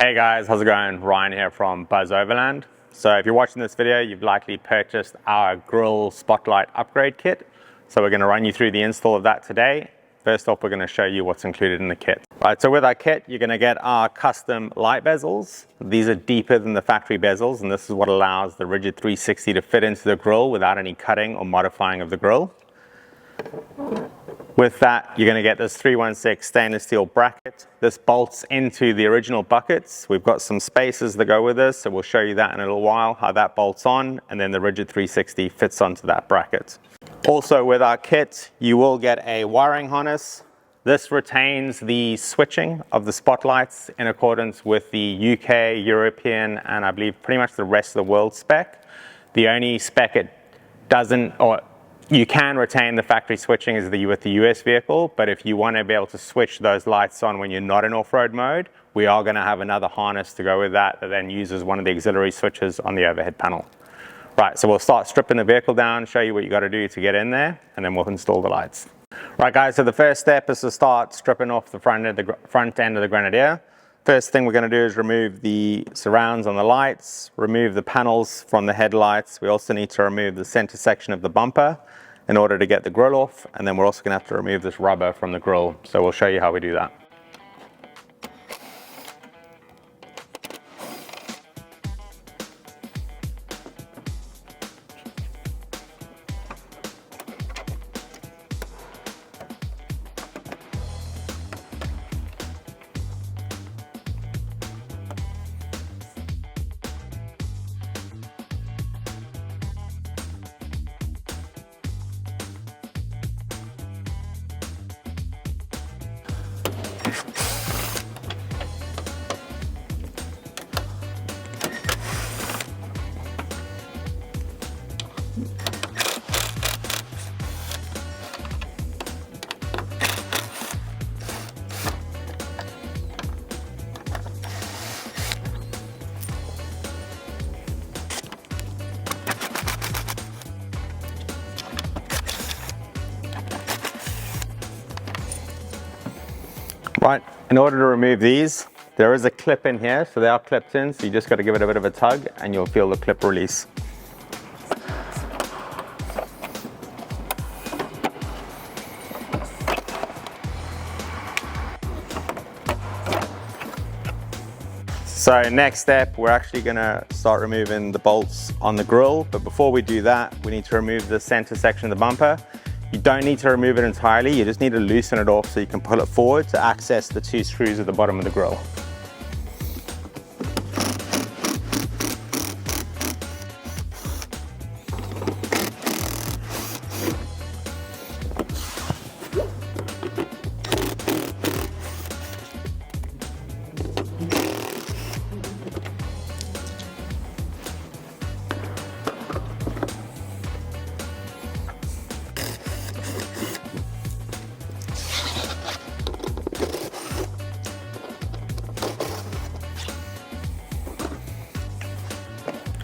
Hey guys, how's it going? Ryan here from Overland. So if you're watching this video, you've likely purchased our grill spotlight upgrade kit. So we're going to run you through the install of that today. First off, we're going to show you what's included in the kit. Right, so with our kit, you're going to get our custom light bezels. These are deeper than the factory bezels, and this is what allows the rigid 360 to fit into the grill without any cutting or modifying of the grill. With that, you're going to get this 316 stainless steel bracket. This bolts into the original buckets. We've got some spacers that go with this, so we'll show you that in a little while, how that bolts on, and then the rigid 360 fits onto that bracket. Also with our kit, you will get a wiring harness. This retains the switching of the spotlights in accordance with the UK, European, and I believe pretty much the rest of the world spec. The only spec it doesn't, or you can retain the factory switching with the US vehicle, but if you want to be able to switch those lights on when you're not in off-road mode, we are going to have another harness to go with that then uses one of the auxiliary switches on the overhead panel. Right, so we'll start stripping the vehicle down, show you what you got to do to get in there, and then we'll install the lights. Right guys, so the first step is to start stripping off the front end of the Grenadier. First thing we're going to do is remove the surrounds on the lights, remove the panels from the headlights. We also need to remove the center section of the bumper in order to get the grill off, and then we're also going to have to remove this rubber from the grill. So we'll show you how we do that. Right, in order to remove these, there is a clip in here, so they are clipped in, so you just got to give it a bit of a tug and you'll feel the clip release. So next step, we're actually going to start removing the bolts on the grill, but before we do that, we need to remove the center section of the bumper. You don't need to remove it entirely, you just need to loosen it off so you can pull it forward to access the two screws at the bottom of the grill.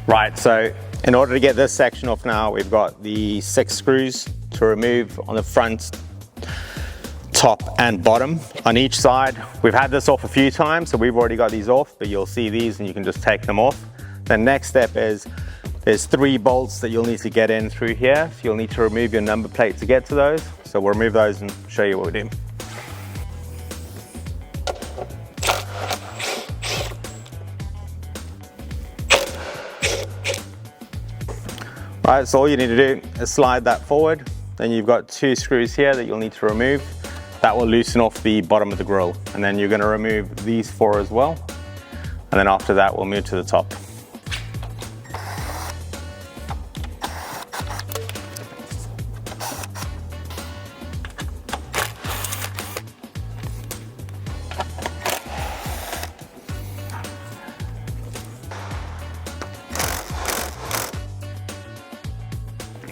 Right, so in order to get this section off now, we've got the 6 screws to remove on the front, top and bottom on each side. We've had this off a few times, so we've already got these off, but you'll see these and you can just take them off. The next step is there's 3 bolts that you'll need to get in through here. So you'll need to remove your number plate to get to those. So we'll remove those and show you what we do. Right, so all you need to do is slide that forward. Then you've got 2 screws here that you'll need to remove. That will loosen off the bottom of the grill. And then you're going to remove these 4 as well. And then after that, we'll move to the top.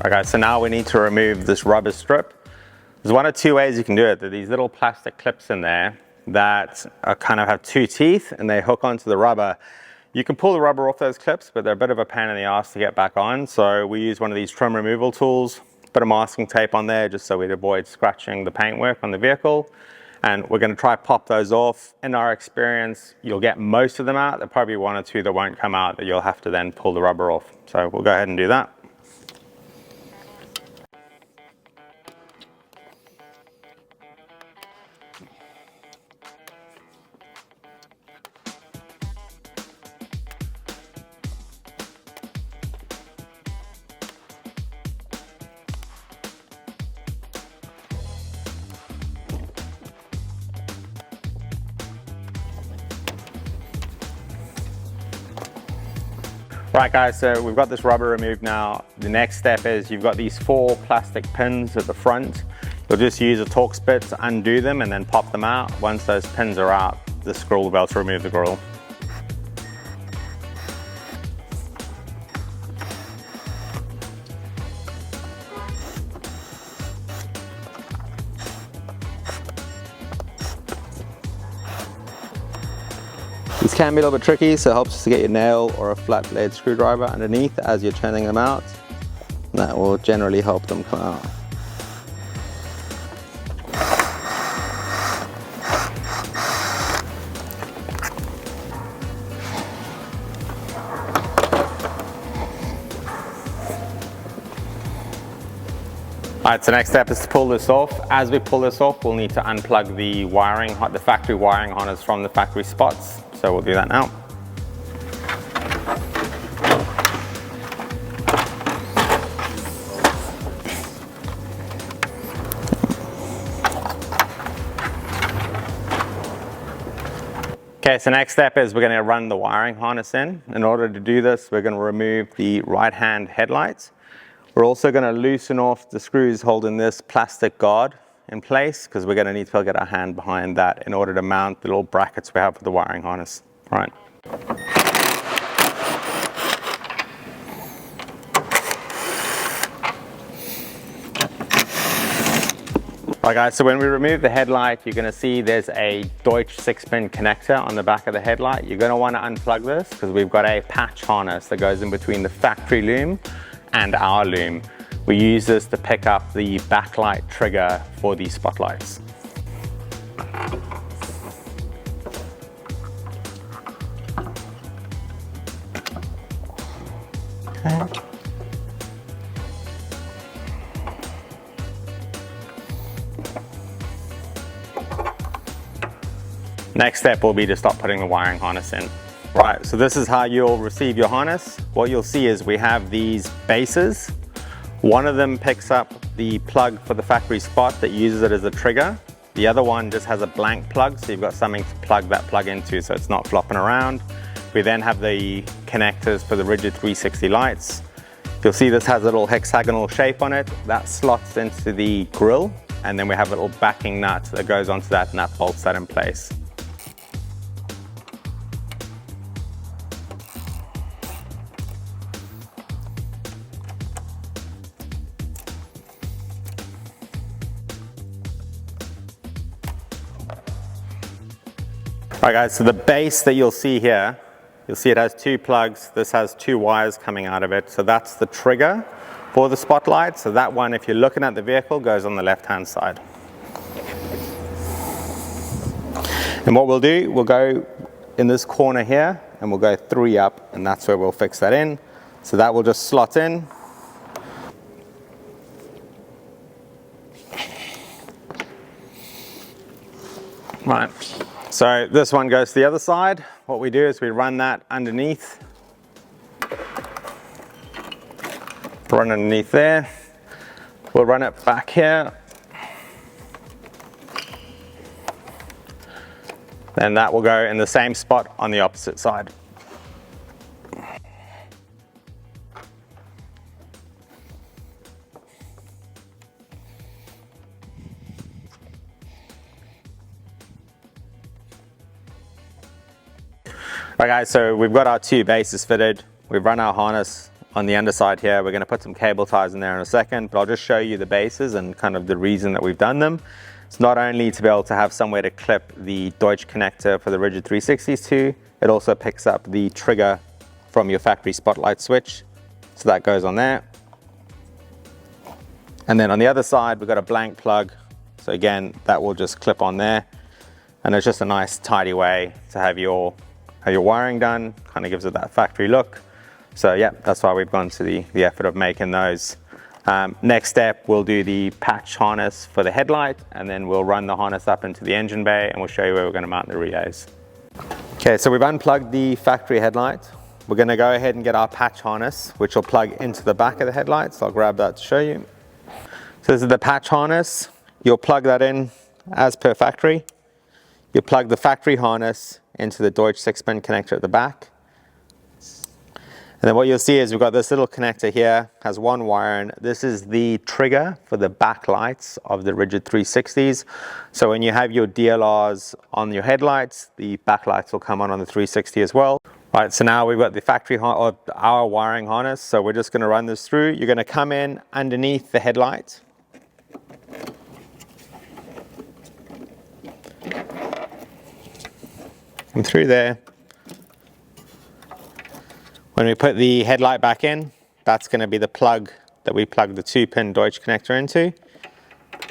Okay, so now we need to remove this rubber strip. There's one of 2 ways you can do it. There are these little plastic clips in there that kind of have 2 teeth and they hook onto the rubber. You can pull the rubber off those clips, but they're a bit of a pain in the ass to get back on. So we use one of these trim removal tools, put a masking tape on there just so we'd avoid scratching the paintwork on the vehicle. And we're gonna try pop those off. In our experience, you'll get most of them out. There'll probably be one or two that won't come out that you'll have to then pull the rubber off. So we'll go ahead and do that. Right guys, so we've got this rubber removed now. The next step is you've got these 4 plastic pins at the front. You'll just use a Torx bit to undo them and then pop them out. Once those pins are out, the screw will be able to remove the grill. These can be a little bit tricky, so it helps to get your nail or a flat blade screwdriver underneath as you're turning them out. That will generally help them come out. Alright, so next step is to pull this off. As we pull this off, we'll need to unplug the wiring, the factory wiring harness from the factory spots. So we'll do that now. Okay, so next step is we're going to run the wiring harness in. In order to do this, we're going to remove the right-hand headlights. We're also going to loosen off the screws holding this plastic guard in place, because we're going to need to get our hand behind that in order to mount the little brackets we have for the wiring harness. All right. Alright guys, so when we remove the headlight, you're going to see there's a Deutsch 6-pin connector on the back of the headlight. You're going to want to unplug this because we've got a patch harness that goes in between the factory loom and our loom. We use this to pick up the backlight trigger for these spotlights. Okay. Next step will be to start putting the wiring harness in. Right, so this is how you'll receive your harness. What you'll see is we have these bases. One of them picks up the plug for the factory spot that uses it as a trigger. The other one just has a blank plug, so you've got something to plug that plug into so it's not flopping around. We then have the connectors for the rigid 360 lights. You'll see this has a little hexagonal shape on it. That slots into the grill, and then we have a little backing nut that goes onto that and that bolts that in place. Alright guys, so the base that you'll see here, you'll see it has 2 plugs. This has 2 wires coming out of it. So that's the trigger for the spotlight. So that one, if you're looking at the vehicle, goes on the left-hand side. And what we'll do, we'll go in this corner here and we'll go 3 up, and that's where we'll fix that in. So that will just slot in. Right. So this one goes to the other side. What we do is we run that underneath. Run underneath there. We'll run it back here. Then that will go in the same spot on the opposite side. Right guys, so we've got our 2 bases fitted. We've run our harness on the underside here. We're going to put some cable ties in there in a second, but I'll just show you the bases and kind of the reason that we've done them. It's not only to be able to have somewhere to clip the Deutsch connector for the rigid 360s to, it also picks up the trigger from your factory spotlight switch. So that goes on there. And then on the other side, we've got a blank plug. So again, that will just clip on there, and it's just a nice tidy way to have your wiring done. Kind of gives it that factory look. So yeah, that's why we've gone to the effort of making those. Next step, we'll do the patch harness for the headlight, and then we'll run the harness up into the engine bay, and we'll show you where we're going to mount the relays. Okay, so we've unplugged the factory headlight. We're going to go ahead and get our patch harness, which will plug into the back of the headlight. So I'll grab that to show you. So this is the patch harness. You'll plug that in as per factory. You plug the factory harness into the Deutsch 6-pin connector at the back. And then what you'll see is we've got this little connector here, has one wire in. This is the trigger for the back lights of the rigid 360s. So when you have your DLRs on your headlights, the back lights will come on the 360 as well. Right, so now we've got the factory or our wiring harness. So we're just going to run this through. You're going to come in underneath the headlight. And through there. When we put the headlight back in, that's going to be the plug that we plug the 2-pin Deutsch connector into.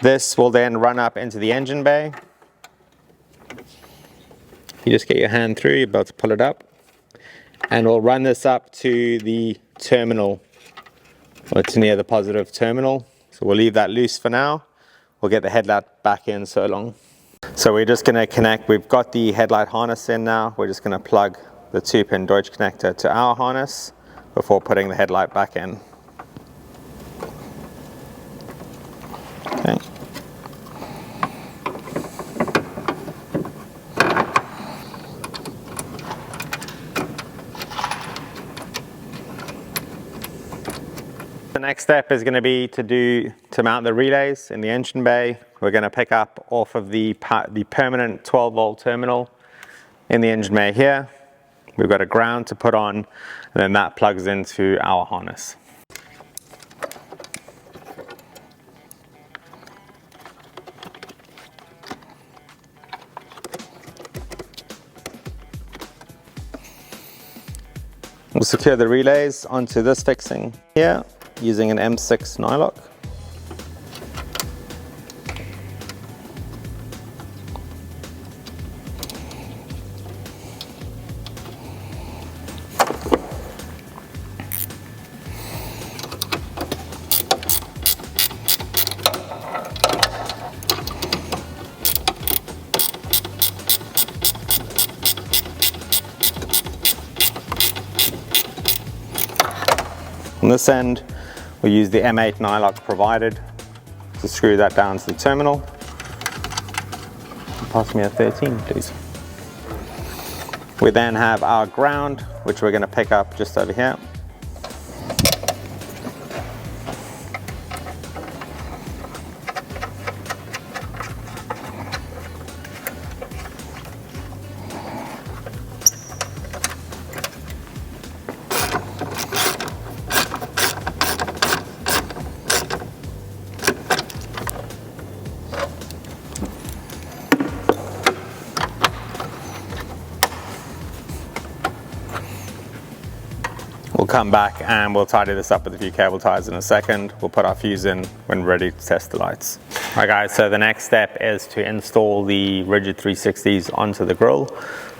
This will then run up into the engine bay. You just get your hand through, you're about to pull it up. And we'll run this up to the terminal, or to near the positive terminal. So we'll leave that loose for now. We'll get the headlight back in so long. So we're just going to connect, we've got the headlight harness in now. We're just going to plug the 2-pin Deutsch connector to our harness before putting the headlight back in. Okay. The next step is going to be to mount the relays in the engine bay. We're going to pick up off of the permanent 12-volt terminal in the engine bay here. We've got a ground to put on, and then that plugs into our harness. We'll secure the relays onto this fixing here using an M6 nylock. On this end, we use the M8 nylock provided to screw that down to the terminal. Pass me a 13, please. We then have our ground, which we're going to pick up just over here. We'll come back and we'll tidy this up with a few cable ties in a second. We'll put our fuse in when ready to test the lights. All right guys, so the next step is to install the rigid 360s onto the grille.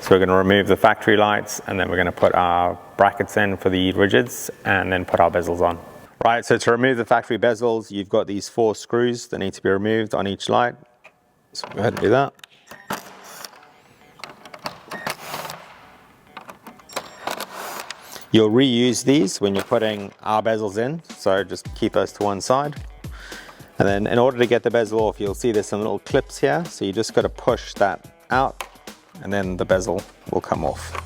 So we're going to remove the factory lights, and then we're going to put our brackets in for the rigids and then put our bezels on. Right, so to remove the factory bezels, you've got these 4 screws that need to be removed on each light. So go ahead and do that. You'll reuse these when you're putting our bezels in, so just keep those to one side. And then in order to get the bezel off, you'll see there's some little clips here, so you just got to push that out, and then the bezel will come off.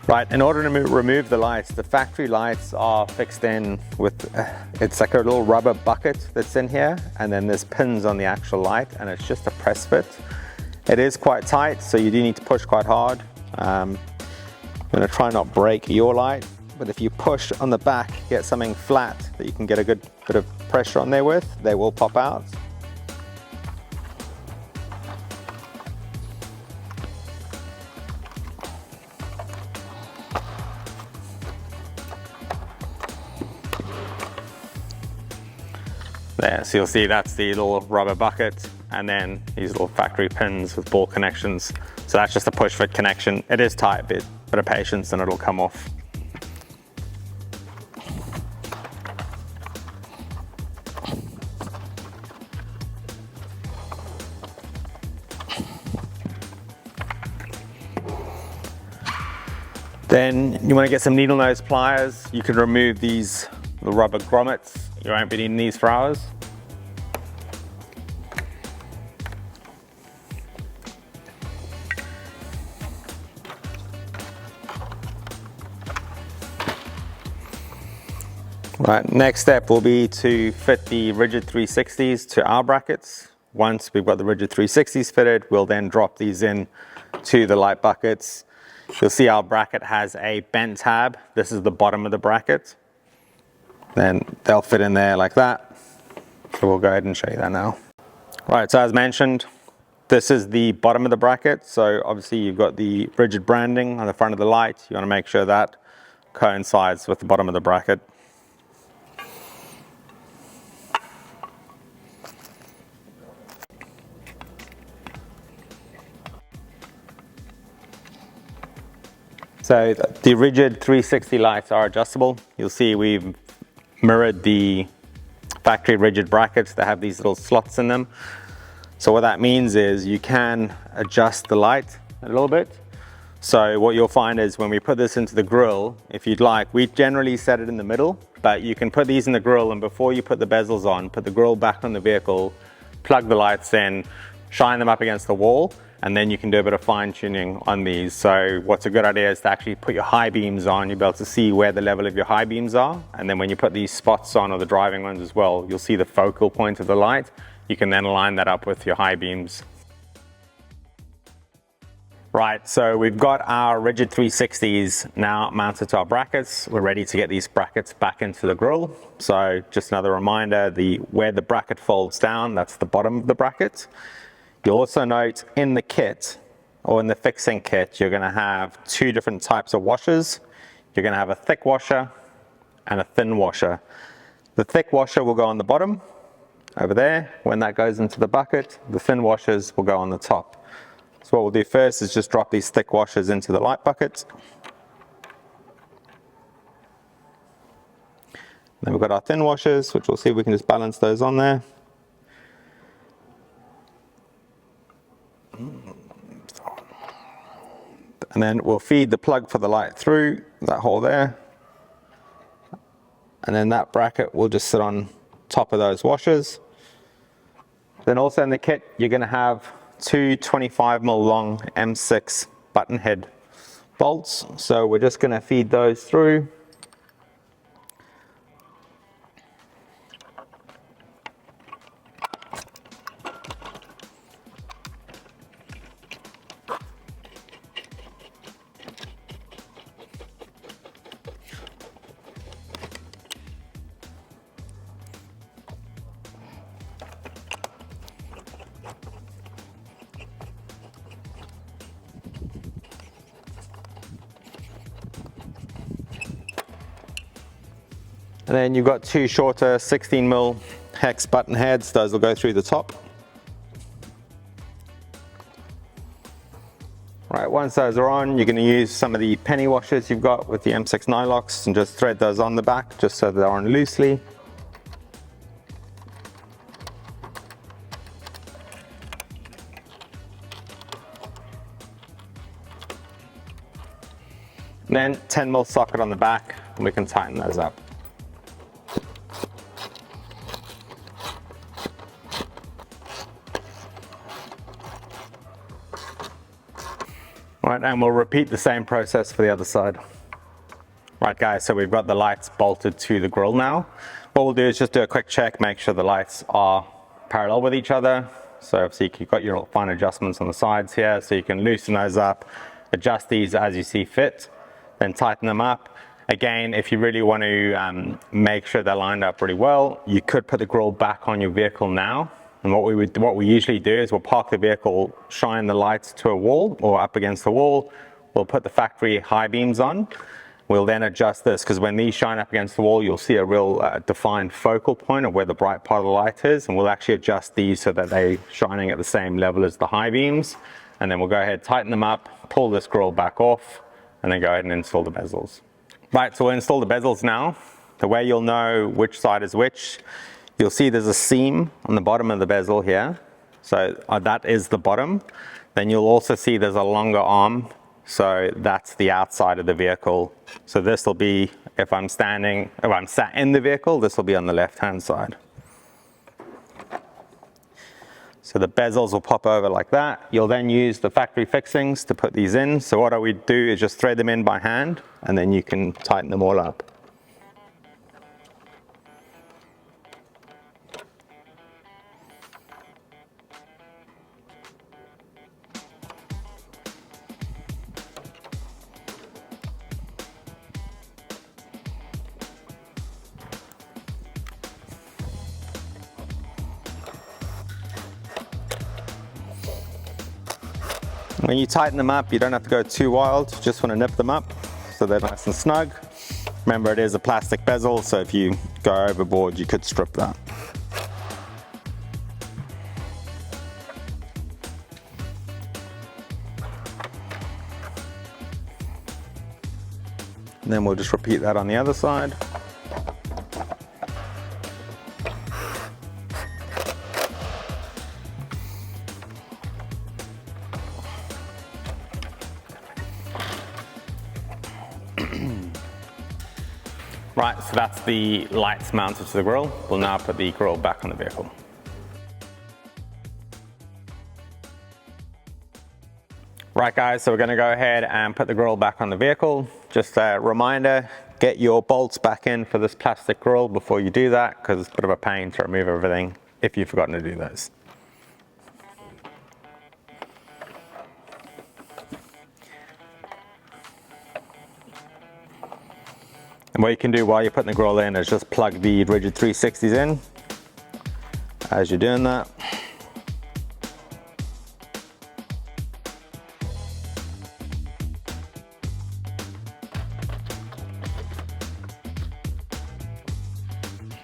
Right, in order to remove the lights, the factory lights are fixed in with, it's like a little rubber bucket that's in here, and then there's pins on the actual light, and it's just a press fit. It is quite tight, so you do need to push quite hard. I'm gonna try not break your light, but if you push on the back, get something flat that you can get a good bit of pressure on there with, they will pop out. there. So you'll see that's the little rubber bucket, and then these little factory pins with ball connections. So that's just a push fit connection. It is tight, bit of patience and it'll come off. Then you want to get some needle nose pliers. You can remove these little rubber grommets. You won't be needing these for hours. Right, next step will be to fit the rigid 360s to our brackets. Once we've got the rigid 360s fitted, we'll then drop these in to the light buckets. You'll see our bracket has a bent tab. This is the bottom of the bracket. Then they'll fit in there like that. So we'll go ahead and show you that now. Right, so as mentioned, this is the bottom of the bracket. So obviously you've got the rigid branding on the front of the light. You want to make sure that coincides with the bottom of the bracket. So the rigid 360 lights are adjustable. You'll see we've mirrored the factory rigid brackets that have these little slots in them. So what that means is you can adjust the light a little bit. So what you'll find is when we put this into the grill, if you'd like, we generally set it in the middle, but you can put these in the grill, and before you put the bezels on, put the grill back on the vehicle, plug the lights in, shine them up against the wall, and then you can do a bit of fine tuning on these. So what's a good idea is to actually put your high beams on. You'll be able to see where the level of your high beams are. And then when you put these spots on, or the driving ones as well, you'll see the focal point of the light. You can then line that up with your high beams. Right, so we've got our rigid 360s now mounted to our brackets. We're ready to get these brackets back into the grill. So just another reminder, where the bracket folds down, that's the bottom of the bracket. You'll also note in the kit, or in the fixing kit, you're going to have two different types of washers. You're going to have a thick washer and a thin washer. The thick washer will go on the bottom over there. When that goes into the bucket, the thin washers will go on the top. So what we'll do first is just drop these thick washers into the light bucket. Then we've got our thin washers, which we'll see if we can just balance those on there. And then we'll feed the plug for the light through that hole there. And then that bracket will just sit on top of those washers. Then also in the kit, you're going to have two 25mm long M6 button head bolts. So we're just going to feed those through. And then you've got two shorter 16mm hex button heads. Those will go through the top. Right, once those are on, you're going to use some of the penny washers you've got with the M6 nylocks and just thread those on the back just so they're on loosely. And then 10mm socket on the back, and we can tighten those up. Right, and we'll repeat the same process for the other side. Right guys, so we've got the lights bolted to the grill now. What we'll do is just do a quick check, make sure the lights are parallel with each other. So obviously you've got your fine adjustments on the sides here, so you can loosen those up, adjust these as you see fit, then tighten them up. Again, if you really want to make sure they're lined up really well, you could put the grill back on your vehicle now. And what we usually do is we'll park the vehicle, shine the lights to a wall or up against the wall. We'll put the factory high beams on. We'll then adjust this, because when these shine up against the wall, you'll see a real defined focal point of where the bright part of the light is, and we'll actually adjust these so that they're shining at the same level as the high beams. And then we'll go ahead, tighten them up, pull this grill back off, and then go ahead and install the bezels. Right, so we'll install the bezels now. The way you'll know which side is which, you'll see there's a seam on the bottom of the bezel here. So that is the bottom. Then you'll also see there's a longer arm. So that's the outside of the vehicle. So this will be, if I'm sat in the vehicle, this will be on the left-hand side. So the bezels will pop over like that. You'll then use the factory fixings to put these in. So what I would do is just thread them in by hand, and then you can tighten them all up. When you tighten them up, you don't have to go too wild, you just want to nip them up so they're nice and snug. Remember, it is a plastic bezel, so if you go overboard, you could strip that. And then we'll just repeat that on the other side. Right, so that's the lights mounted to the grille. We'll now put the grille back on the vehicle. Right guys, so we're gonna go ahead and put the grille back on the vehicle. Just a reminder, get your bolts back in for this plastic grille before you do that, because it's a bit of a pain to remove everything if you've forgotten to do those. And what you can do while you're putting the grille in is just plug the rigid 360s in as you're doing that.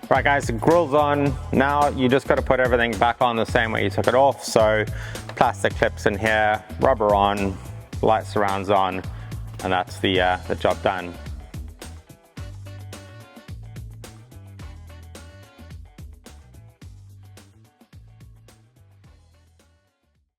Right guys, the grille's on. Now you just got to put everything back on the same way you took it off. So plastic clips in here, rubber on, light surrounds on, and that's the job done.